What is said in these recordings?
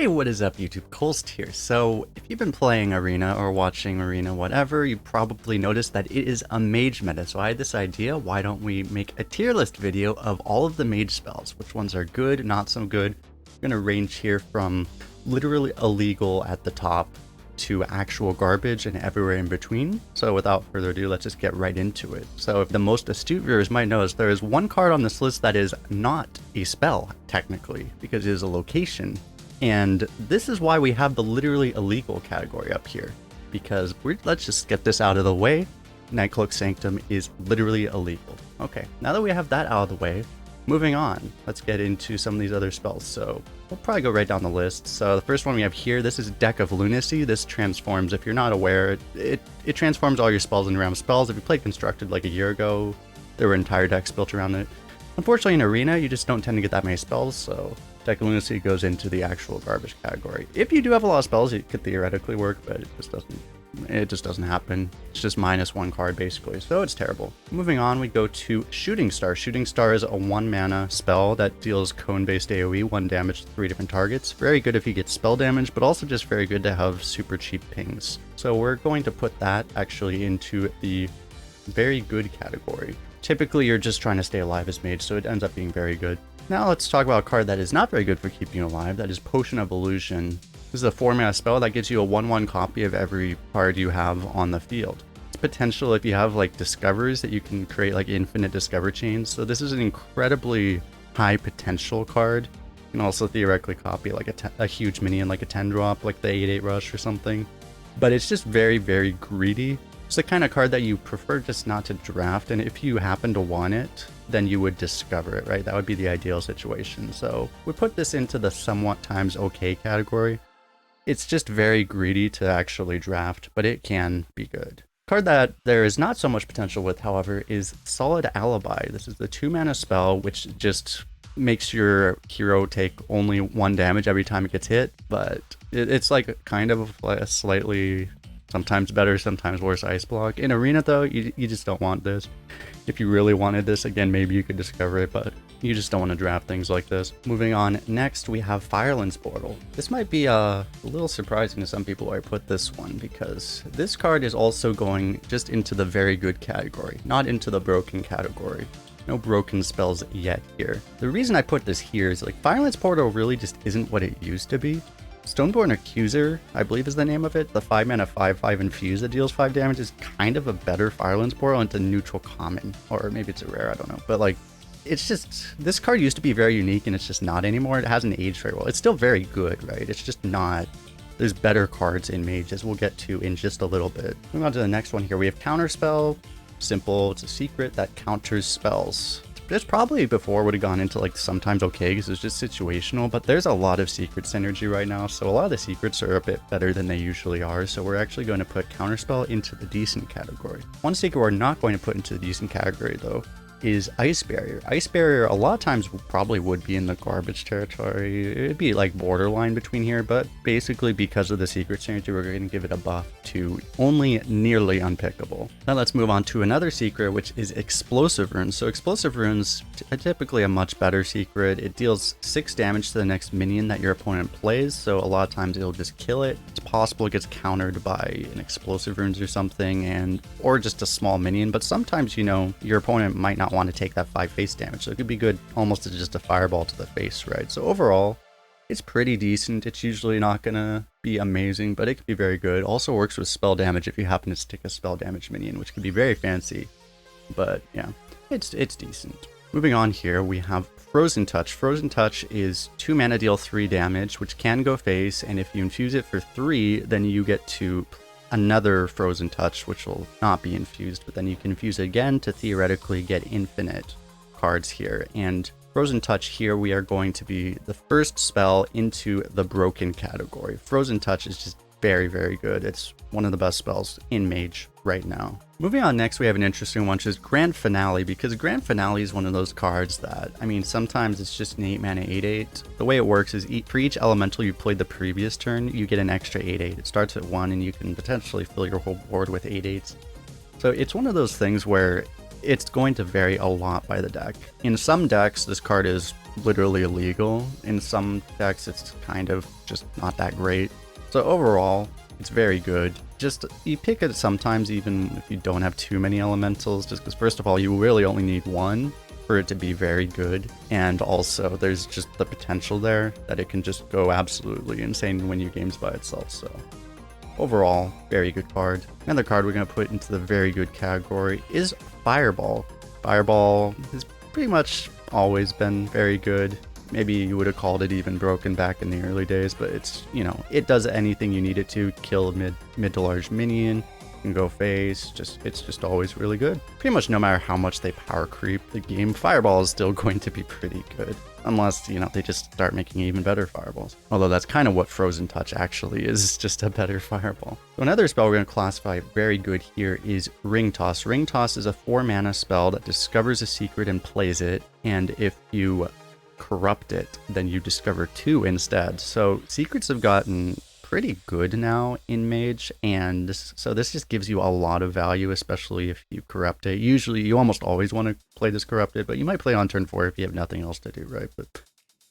Hey, what is up YouTube? Kolst here. So, if you've been playing Arena or watching Arena, whatever, you probably noticed that it is a mage meta. So I had this idea, why don't we make a tier list video of all of the mage spells? Which ones are good, not so good? We're gonna range here from literally illegal at the top to actual garbage and everywhere in between. So without further ado, let's just get right into it. So if the most astute viewers might notice, there is one card on this list that is not a spell, technically, because it is a location. And this is why we have the literally illegal category up here, because let's just get this out of the way. Nightcloak Sanctum is literally illegal. Okay, now that we have that out of the way, moving on, let's get into some of these other spells. So we'll probably go right down the list. So the first one we have here, this is Deck of Lunacy. This transforms, if you're not aware, it transforms all your spells into random spells. If you played Constructed like a year ago, there were entire decks built around it. Unfortunately, in Arena, you just don't tend to get that many spells, so Deck of Lunacy goes into the actual garbage category. If you do have a lot of spells, it could theoretically work, but it just doesn't happen. It's just -1 card basically, so it's terrible. Moving on, we go to Shooting Star. Shooting Star is a 1 mana spell that deals cone-based AoE, 1 damage to 3 different targets. Very good if you get spell damage, but also just very good to have super cheap pings. So we're going to put that actually into the very good category. Typically, you're just trying to stay alive as mage, so it ends up being very good. Now let's talk about a card that is not very good for keeping you alive. That is Potion of Illusion. This is a 4 mana spell that gives you a 1/1 copy of every card you have on the field. It's potential if you have like discovers that you can create like infinite discover chains. So this is an incredibly high potential card. You can also theoretically copy like a huge minion, like a 10-drop, like the 8/8 rush or something. But it's just very, very greedy. It's the kind of card that you prefer just not to draft, and if you happen to want it, then you would discover it, right? That would be the ideal situation. So we put this into the somewhat times okay category. It's just very greedy to actually draft, but it can be good. Card that there is not so much potential with, however, is Solid Alibi. This is the 2 mana spell, which just makes your hero take only 1 damage every time it gets hit, but it's like kind of like a slightly sometimes better, sometimes worse ice block. In Arena though, you just don't want this. If you really wanted this, again, maybe you could discover it, but you just don't want to draft things like this. Moving on, next we have Firelands Portal. This might be a little surprising to some people where I put this one, because this card is also going just into the very good category, not into the broken category. No broken spells yet here. The reason I put this here is like Firelands Portal really just isn't what it used to be. Stoneborn Accuser, I believe is the name of it. The 5 mana 5/5 infuse that deals 5 damage is kind of a better Firelands Portal. It's a neutral common, or maybe it's a rare, I don't know. But like, it's just, this card used to be very unique and it's just not anymore. It hasn't aged very well. It's still very good, right? It's just not, there's better cards in Mage, as we'll get to in just a little bit. Moving on to the next one here, we have Counterspell. Simple, it's a secret that counters spells. This probably before would have gone into like sometimes okay because it's just situational, but there's a lot of secret synergy right now, so a lot of the secrets are a bit better than they usually are, so we're actually going to put Counterspell into the decent category. One secret we're not going to put into the decent category though is Ice Barrier. Ice Barrier a lot of times probably would be in the garbage territory. It'd be like borderline between here, but basically because of the secret synergy, we're going to give it a buff to only nearly unpickable. Now let's move on to another secret, which is Explosive Runes. So Explosive Runes are typically a much better secret. It deals 6 damage to the next minion that your opponent plays, so a lot of times it'll just kill it. It's possible it gets countered by an Explosive Runes or something, or just a small minion, but sometimes, you know, your opponent might not want to take that 5 face damage, so it could be good almost as just a fireball to the face, right? So overall, it's pretty decent. It's usually not gonna be amazing, but it could be very good. Also works with spell damage if you happen to stick a spell damage minion, which could be very fancy, but yeah, it's decent. Moving on here, we have Frozen Touch. Frozen Touch is 2 mana, deal 3 damage, which can go face, and if you infuse it for 3, then you get to another Frozen Touch, which will not be infused, but then you can infuse it again to theoretically get infinite cards here. And Frozen Touch here, we are going to be the first spell into the broken category. Frozen Touch is just very, very good. It's one of the best spells in Mage right now. Moving on, next we have an interesting one, which is Grand Finale, because Grand Finale is one of those cards that, I mean, sometimes it's just an 8 mana 8/8. The way it works is for each elemental you played the previous turn, you get an extra 8/8. It starts at 1 and you can potentially fill your whole board with 8/8s. So it's one of those things where it's going to vary a lot by the deck. In some decks, this card is literally illegal. In some decks, it's kind of just not that great. So overall, it's very good. Just, you pick it sometimes even if you don't have too many elementals, just because first of all, you really only need one for it to be very good. And also, there's just the potential there that it can just go absolutely insane and win you games by itself, so. Overall, very good card. Another card we're going to put into the very good category is Fireball. Fireball has pretty much always been very good. Maybe you would have called it even broken back in the early days, but it's, you know, it does anything you need it to. Kill a mid to large minion, can go face, it's just always really good. Pretty much no matter how much they power creep the game, Fireball is still going to be pretty good. Unless, you know, they just start making even better fireballs. Although that's kind of what Frozen Touch actually is, just a better fireball. So another spell we're going to classify very good here is Ring Toss. Ring Toss is a 4-mana spell that discovers a secret and plays it, and if you corrupt it, then you discover 2 instead. So secrets have gotten pretty good now in Mage, and so this just gives you a lot of value, especially if you corrupt it. Usually, you almost always want to play this corrupted, but you might play on turn 4 if you have nothing else to do, right? But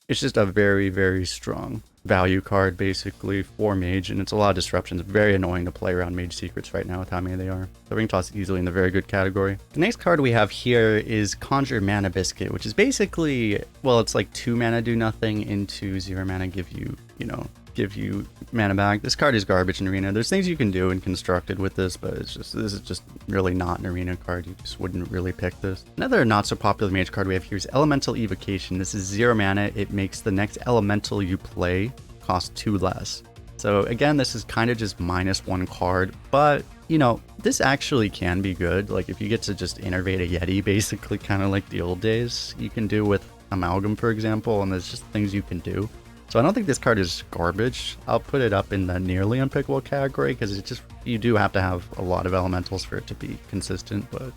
it's just a very, very strong value card, basically, for Mage, and it's a lot of disruptions. Very annoying to play around Mage Secrets right now with how many they are. So Ring Toss is easily in the very good category. The next card we have here is Conjure Mana Biscuit, which is basically, well, it's like 2 mana do nothing into 0 mana give you, you know, give you mana back. This card is garbage in Arena. There's things you can do in Constructed with this, but it's just, this is just really not an Arena card. You just wouldn't really pick this. Another not so popular Mage card we have here is Elemental Evocation. This is 0 mana. It makes the next elemental you play cost 2 less. So again, this is kind of just -1 card, but you know, this actually can be good. Like if you get to just innervate a Yeti, basically kind of like the old days, you can do with Amalgam, for example, and there's just things you can do. So I don't think this card is garbage. I'll put it up in the nearly unpickable category because it's just, you do have to have a lot of elementals for it to be consistent, but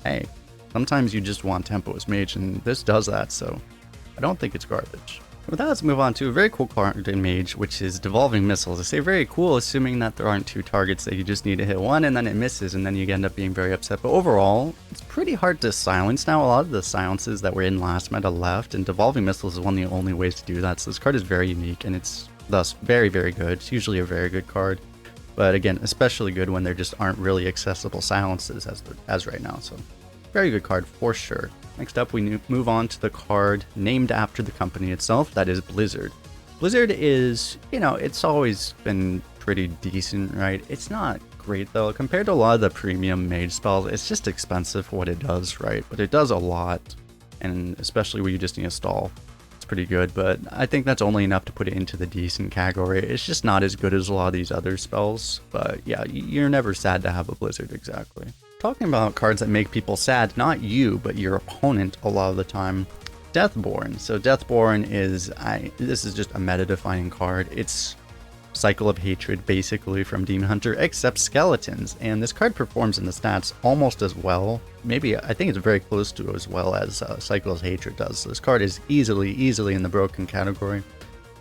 hey, sometimes you just want tempo as Mage, and this does that, so I don't think it's garbage. With that, let's move on to a very cool card in Mage, which is Devolving Missiles. I say very cool, assuming that there aren't 2 targets that you just need to hit one and then it misses and then you end up being very upset. But overall, it's pretty hard to silence now. A lot of the silences that were in last meta left, and Devolving Missiles is one of the only ways to do that. So this card is very unique and it's thus very, very good. It's usually a very good card. But again, especially good when there just aren't really accessible silences as right now. So very good card for sure. Next up, we move on to the card named after the company itself, that is Blizzard. Blizzard is, you know, it's always been pretty decent, right? It's not great though. Compared to a lot of the premium Mage spells, it's just expensive for what it does, right? But it does a lot, and especially where you just need a stall, it's pretty good. But I think that's only enough to put it into the decent category. It's just not as good as a lot of these other spells. But yeah, you're never sad to have a Blizzard, exactly. Talking about cards that make people sad, not you, but your opponent a lot of the time. Deathborn. So Deathborn is, this is just a meta-defining card. It's Cycle of Hatred, basically, from Demon Hunter, except skeletons. And this card performs in the stats almost as well. Maybe, I think it's very close to as well as Cycle of Hatred does. So this card is easily in the broken category.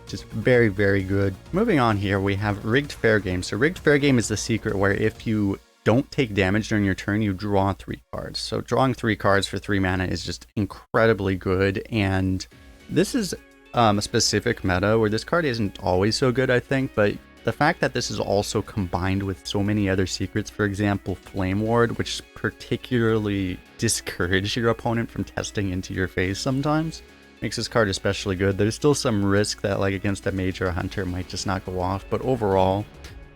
Just very, very good. Moving on here, we have Rigged Fair Game. So Rigged Fair Game is the secret where if you don't take damage during your turn, you draw 3 cards. So drawing 3 cards for 3 mana is just incredibly good, and this is a specific meta where this card isn't always so good, I think, but the fact that this is also combined with so many other secrets, for example, Flameward, which particularly discourage your opponent from testing into your face sometimes, makes this card especially good. There's still some risk that, like, against a Mage or a Hunter, it might just not go off, but overall,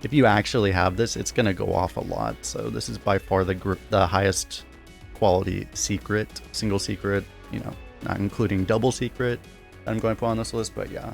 if you actually have this, it's going to go off a lot. So this is by far the highest quality secret, single secret, you know, not including double secret that I'm going to put on this list, but yeah.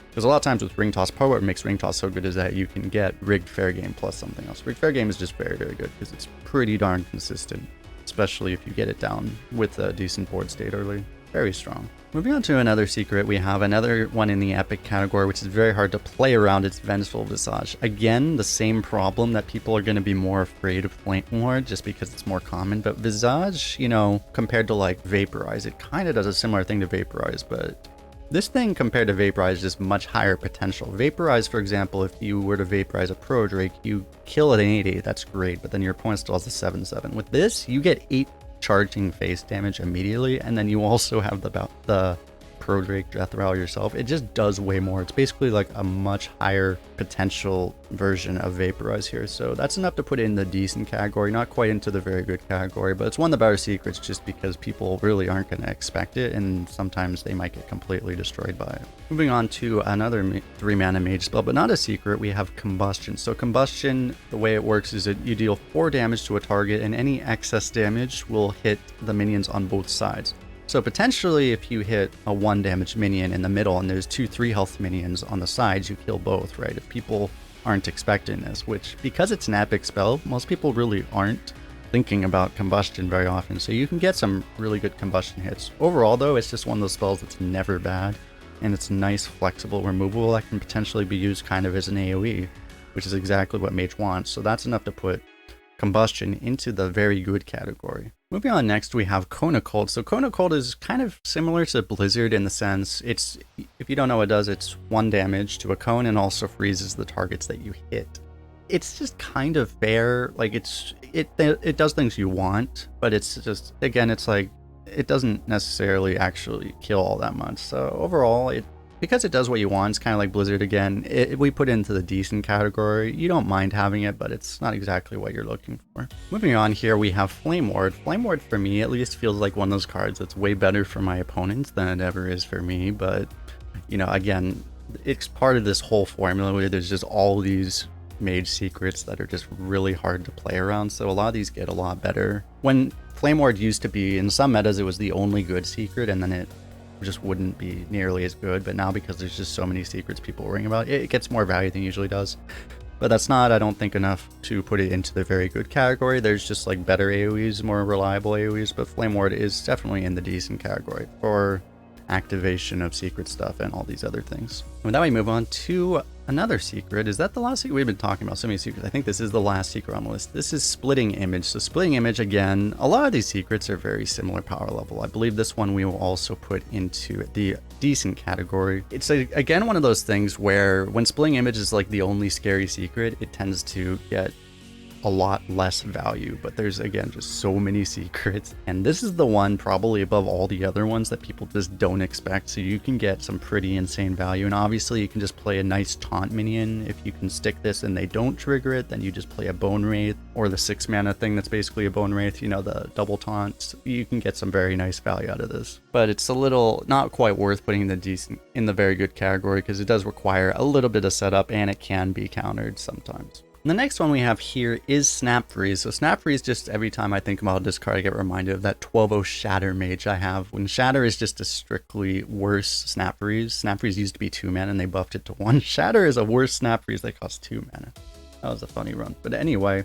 Because a lot of times with Ring Toss, part of what makes Ring Toss so good is that you can get Rigged Fair Game plus something else. Rigged Fair Game is just very, very good because it's pretty darn consistent, especially if you get it down with a decent board state early. Very strong. Moving on to another secret, we have another one in the epic category, which is very hard to play around. It's Vengeful Visage. Again, the same problem that people are going to be more afraid of Flameward just because it's more common. But Visage, you know, compared to like Vaporize, it kind of does a similar thing to Vaporize, but this thing compared to Vaporize is just much higher potential. Vaporize, for example, if you were to Vaporize a Pro Drake, you kill at an 8/8, that's great, but then your opponent still has a 7/7. With this, you get 8 charging face damage immediately, and then you also have the Pro-Drake Death Rattle yourself, it just does way more. It's basically like a much higher potential version of Vaporize here. So that's enough to put it in the decent category, not quite into the very good category, but it's one of the better secrets just because people really aren't going to expect it, and sometimes they might get completely destroyed by it. Moving on to another 3-mana mage spell, but not a secret, we have Combustion. So Combustion, the way it works is that you deal 4 damage to a target, and any excess damage will hit the minions on both sides. So potentially if you hit a 1 damage minion in the middle and there's 2 3 health minions on the sides, you kill both, right? If people aren't expecting this, which because it's an epic spell, most people really aren't thinking about Combustion very often. So you can get some really good Combustion hits. Overall though, it's just one of those spells that's never bad, and it's nice flexible removal that can potentially be used kind of as an AoE, which is exactly what Mage wants. So that's enough to put Combustion into the very good category. Moving on, next we have Kona Cult. So Kona Cult is kind of similar to Blizzard in the sense it's, if you don't know what it does, it's 1 damage to a cone and also freezes the targets that you hit. It's just kind of fair, like it does things you want, but it's just, again, it's like it doesn't necessarily actually kill all that much. So overall, because it does what you want, it's kind of like Blizzard again. We put it into the decent category. You don't mind having it, but it's not exactly what you're looking for. Moving on here, we have Flameward. Flameward, for me at least, feels like one of those cards that's way better for my opponents than it ever is for me. But, you know, again, it's part of this whole formula where there's just all these mage secrets that are just really hard to play around. So a lot of these get a lot better. When Flameward used to be, in some metas, it was the only good secret, and then it just wouldn't be nearly as good. But now, because there's just so many secrets people worrying about, it gets more value than it usually does. But that's not, I don't think, enough to put it into the very good category. There's just like better AoEs, more reliable AoEs, but Flameward is definitely in the decent category for activation of secret stuff and all these other things. And now we move on to another secret. Is that the last secret? We've been talking about so many secrets. I think this is the last secret on the list. This is Splitting Image. So Splitting Image, again, a lot of these secrets are very similar power level. I believe this one we will also put into the decent category. It's again one of those things where when Splitting Image is like the only scary secret, it tends to get a lot less value, but there's again just so many secrets, and this is the one probably above all the other ones that people just don't expect. So you can get some pretty insane value, and obviously you can just play a nice taunt minion. If you can stick this and they don't trigger it, then you just play a Bone Wraith or the 6 mana thing that's basically a Bone Wraith, you know, the double taunt. You can get some very nice value out of this, but it's a little not quite worth putting in the decent in the very good category because it does require a little bit of setup and it can be countered sometimes. And the next one we have here is Snap Freeze. So Snap Freeze, just every time I think about this card, I get reminded of that 12-0 Shatter Mage I have. When Shatter is just a strictly worse Snap Freeze. Snap Freeze used to be 2 mana and they buffed it to 1. Shatter is a worse Snap Freeze that costs 2 mana. That was a funny run. But anyway,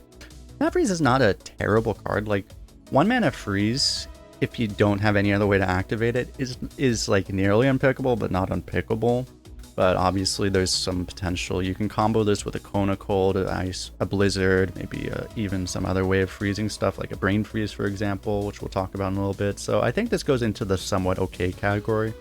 Snap Freeze is not a terrible card. Like 1 mana freeze, if you don't have any other way to activate it, is like nearly unpickable, but not unpickable. But obviously there's some potential. You can combo this with a Kona Cult, a Blizzard, maybe even some other way of freezing stuff like a Brain Freeze, for example, which we'll talk about in a little bit. So I think this goes into the somewhat okay category.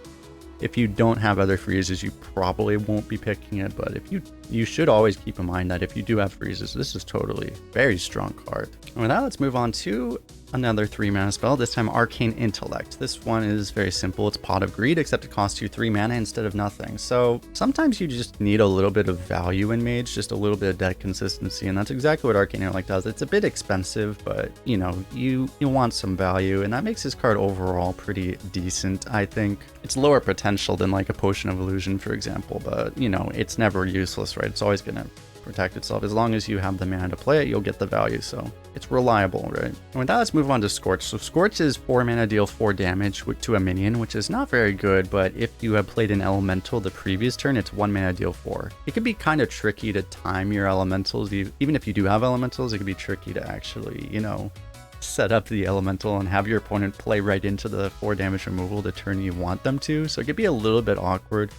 If you don't have other freezes, you probably won't be picking it, but if you should always keep in mind that if you do have freezes, this is totally a very strong card. And with that, let's move on to another 3 mana spell, this time Arcane Intellect. This one is very simple. It's Pot of Greed, except it costs you 3 mana instead of nothing. So sometimes you just need a little bit of value in Mage, just a little bit of deck consistency, and that's exactly what Arcane Intellect does. It's a bit expensive, but you know, you want some value, and that makes this card overall pretty decent, I think. It's lower potential than like a Potion of Illusion, for example, but you know, it's never useless, right? It's always gonna protect itself. As long as you have the mana to play it, you'll get the value, so it's reliable, right? And with that, let's move on to Scorch. So Scorch is 4 mana, deal 4 damage to a minion, which is not very good, but if you have played an elemental the previous turn, it's 1 mana, deal 4. It can be kind of tricky to time your elementals. Even if you do have elementals, it can be tricky to actually, you know, set up the elemental and have your opponent play right into the 4 damage removal the turn you want them to, so it could be a little bit awkward.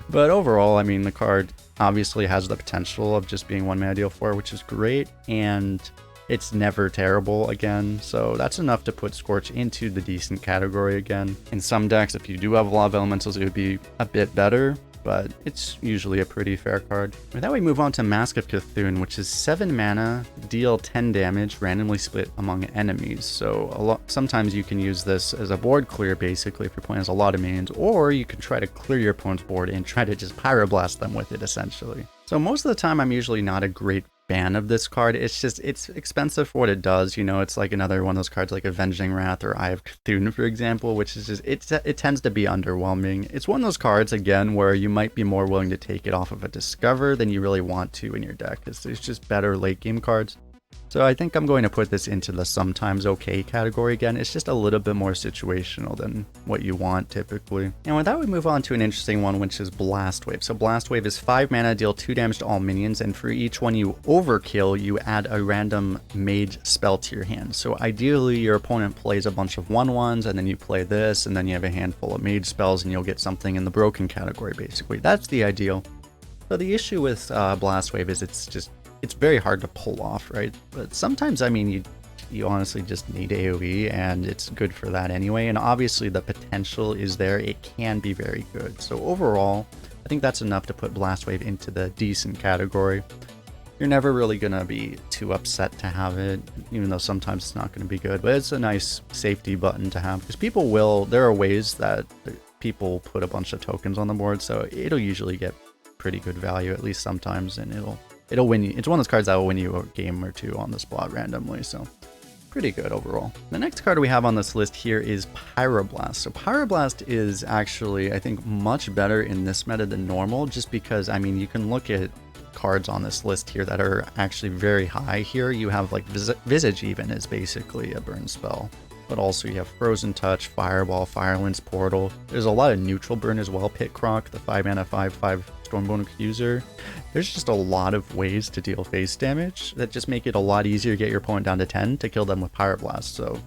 But overall, I mean, the card obviously has the potential of just being 1 mana, deal 4, which is great, and it's never terrible again, so that's enough to put Scorch into the decent category again. In some decks, if you do have a lot of elementals, it would be a bit better, but it's usually a pretty fair card. With that, we move on to Mask of Cthulhu, which is 7 mana, deal 10 damage, randomly split among enemies. So sometimes you can use this as a board clear, basically, if you're playing as a lot of minions, or you can try to clear your opponent's board and try to just Pyroblast them with it, essentially. So most of the time, I'm usually not a great fan of this card. It's expensive for what it does. You know, it's like another one of those cards like Avenging Wrath or Eye of Cthulhu, for example, which is just, it tends to be underwhelming. It's one of those cards, again, where you might be more willing to take it off of a Discover than you really want to in your deck. It's just better late game cards. So I think I'm going to put this into the sometimes okay category again. It's just a little bit more situational than what you want typically. And with that, we move on to an interesting one, which is Blast Wave. So Blast Wave is 5 mana, deal 2 damage to all minions, and for each one you overkill, you add a random Mage Spell to your hand. So ideally, your opponent plays a bunch of 1/1s, and then you play this, and then you have a handful of Mage Spells, and you'll get something in the broken category, basically. That's the ideal. So the issue with Blast Wave is it's very hard to pull off, right? But sometimes, I mean, you honestly just need AoE, and it's good for that anyway. And obviously the potential is there. It can be very good. So overall, I think that's enough to put Blast Wave into the decent category. You're never really going to be too upset to have it, even though sometimes it's not going to be good. But it's a nice safety button to have, because there are ways that people put a bunch of tokens on the board, so it'll usually get pretty good value, at least sometimes, and it'll win you. It's one of those cards that will win you a game or two on the spot randomly, so pretty good overall. The next card we have on this list here is Pyroblast. So Pyroblast is actually, I think, much better in this meta than normal, just because, I mean, you can look at cards on this list here that are actually very high here. You have like Visage even is basically a burn spell, but also you have Frozen Touch, Fireball, Firelands Portal. There's a lot of neutral burn as well. Pit Croc, the 5 mana 5/5 Stormborn Accuser. There's just a lot of ways to deal face damage that just make it a lot easier to get your opponent down to 10 to kill them with Pyroblast. So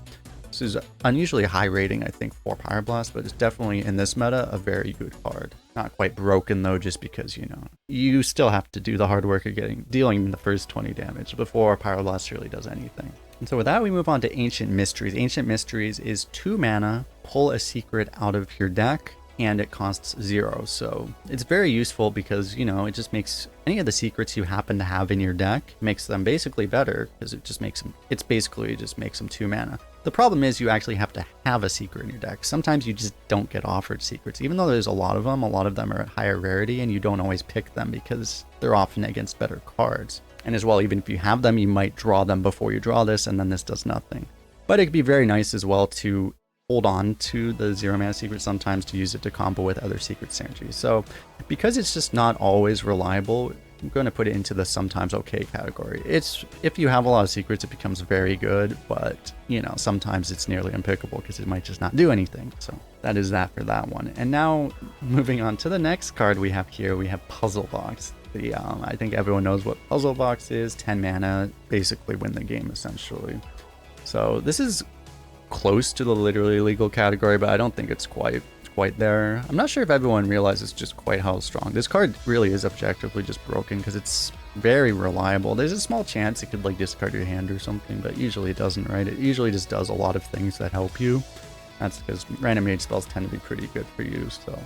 this is unusually high rating, I think, for Pyroblast, but it's definitely in this meta a very good card. Not quite broken though, just because, you know, you still have to do the hard work of dealing the first 20 damage before Pyroblast really does anything. And so with that, we move on to Ancient Mysteries. Ancient Mysteries is 2 mana, pull a secret out of your deck, and it costs 0. So it's very useful because, you know, it just makes any of the secrets you happen to have in your deck, makes them basically better, because it just makes them, it's basically just makes them 2 mana. The problem is you actually have to have a secret in your deck. Sometimes you just don't get offered secrets, even though there's a lot of them are at higher rarity, and you don't always pick them because they're often against better cards. And as well, even if you have them, you might draw them before you draw this, and then this does nothing. But it could be very nice as well to hold on to the 0 mana secret sometimes to use it to combo with other secret synergies. So because it's just not always reliable, I'm going to put it into the sometimes okay category. It's, if you have a lot of secrets, it becomes very good, but, you know, sometimes it's nearly unpickable because it might just not do anything. So that is that for that one. And now moving on to the next card we have here, we have Puzzle Box. I think everyone knows what Puzzle Box is. 10 mana, basically win the game essentially. So this is close to the literally legal category, but I don't think it's quite there. I'm not sure if everyone realizes just quite how strong this card really is. Objectively just broken because it's very reliable. There's a small chance it could like discard your hand or something, but usually it doesn't, right? It usually just does a lot of things that help you. That's because random mage spells tend to be pretty good for you. So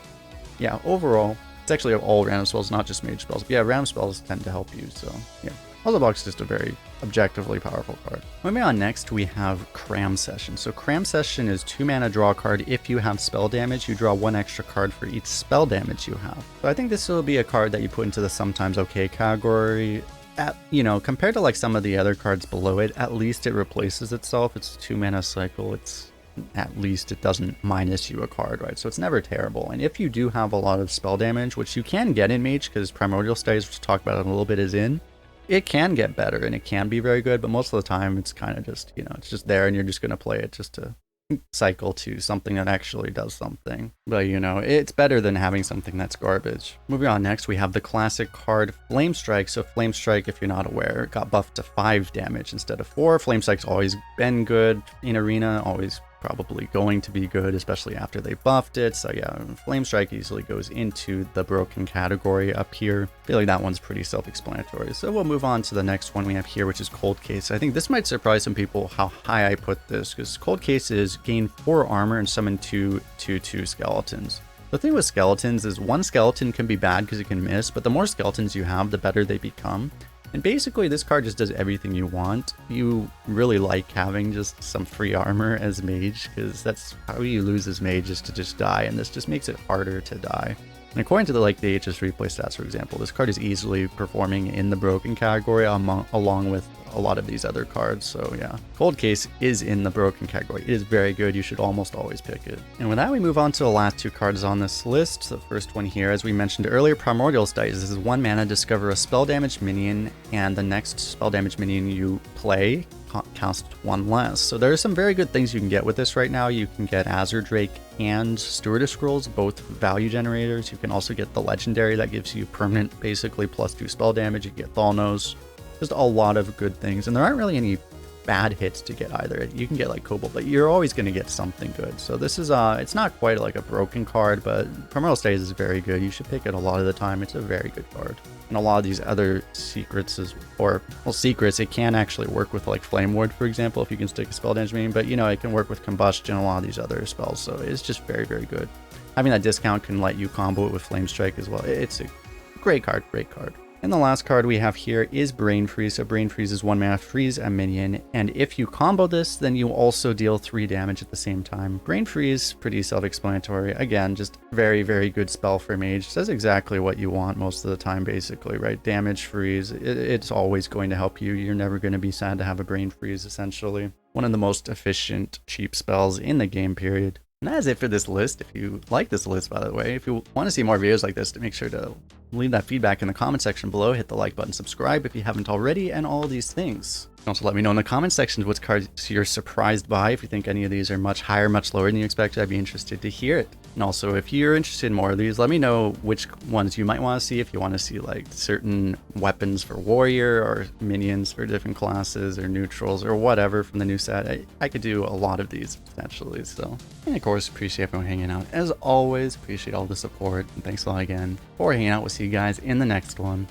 yeah, overall it's actually all random spells, not just mage spells, but yeah, random spells tend to help you. So yeah, Puzzle Box is just a very objectively powerful card. Moving on, next we have Cram Session. So Cram Session is 2 mana, draw a card. If you have spell damage, you draw 1 extra card for each spell damage you have. So I think this will be a card that you put into the sometimes okay category. You know, compared to like some of the other cards below it, at least it replaces itself. It's a 2 mana cycle. It's at least it doesn't minus you a card, right? So it's never terrible. And if you do have a lot of spell damage, which you can get in Mage, because Primordial Studies, which we'll talk about in a little bit, is in, it can get better and it can be very good, but most of the time it's kind of just, you know, it's just there and you're just going to play it just to cycle to something that actually does something. But, you know, it's better than having something that's garbage. Moving on, next we have the classic card Flame Strike. So Flame Strike, if you're not aware, got buffed to 5 damage instead of 4. Flame Strike's always been good in Arena, always probably going to be good, especially after they buffed it. So yeah, Flame Strike easily goes into the broken category up here. I feel like that one's pretty self-explanatory. So we'll move on to the next one we have here, which is Cold Case. I think this might surprise some people how high I put this, because Cold Case is gain 4 armor and summon 2/2 skeletons. The thing with skeletons is one skeleton can be bad because it can miss, but the more skeletons you have, the better they become. And basically this card just does everything you want. You really like having just some free armor as mage, because that's how you lose as mage, is to just die, and this just makes it harder to die. And according to the HS replay stats, for example, this card is easily performing in the broken category along with a lot of these other cards. So yeah, Cold Case is in the broken category. It is very good. You should almost always pick it. And with that, we move on to the last two cards on this list. The first one here, as we mentioned earlier, Primordial Studies. This is 1 mana, discover a spell damage minion, and the next spell damage minion you play counts 1 less. So there are some very good things you can get with this right now. You can get Azure Drake and Stewardess Scrolls, both value generators. You can also get the legendary that gives you permanent, basically +2 spell damage. You can get Thalnos. Just a lot of good things, and there aren't really any bad hits to get either. You can get like Cobalt, but you're always going to get something good. So this is it's not quite like a broken card, but Primordial Studies is very good. You should pick it a lot of the time. It's a very good card. And a lot of these other secrets secrets, it can actually work with like Flameward, for example, if you can stick a spell damage minion, but you know, it can work with Combustion, a lot of these other spells. So it's just very, very good. Having that discount can let you combo it with Flame Strike as well. It's a great card, great card. And the last card we have here is Brain Freeze. So Brain Freeze is 1 mana, freeze a minion, and if you combo this, then you also deal 3 damage at the same time. Brain Freeze, pretty self-explanatory. Again, just very, very good spell for mage. Does exactly what you want most of the time, basically, right? Damage, freeze, it's always going to help you. You're never going to be sad to have a Brain Freeze, essentially. One of the most efficient, cheap spells in the game, period. And that is it for this list. If you like this list, by the way, if you want to see more videos like this, make sure to leave that feedback in the comment section below. Hit the like button, subscribe if you haven't already, and all these things. You can also let me know in the comment section what cards you're surprised by. If you think any of these are much higher, much lower than you expected, I'd be interested to hear it. And also, if you're interested in more of these, let me know which ones you might want to see. If you want to see like certain weapons for warrior, or minions for different classes, or neutrals, or whatever from the new set, I could do a lot of these potentially. So, and of course, appreciate everyone hanging out. As always, appreciate all the support, and thanks a lot again for hanging out. We'll see you guys in the next one.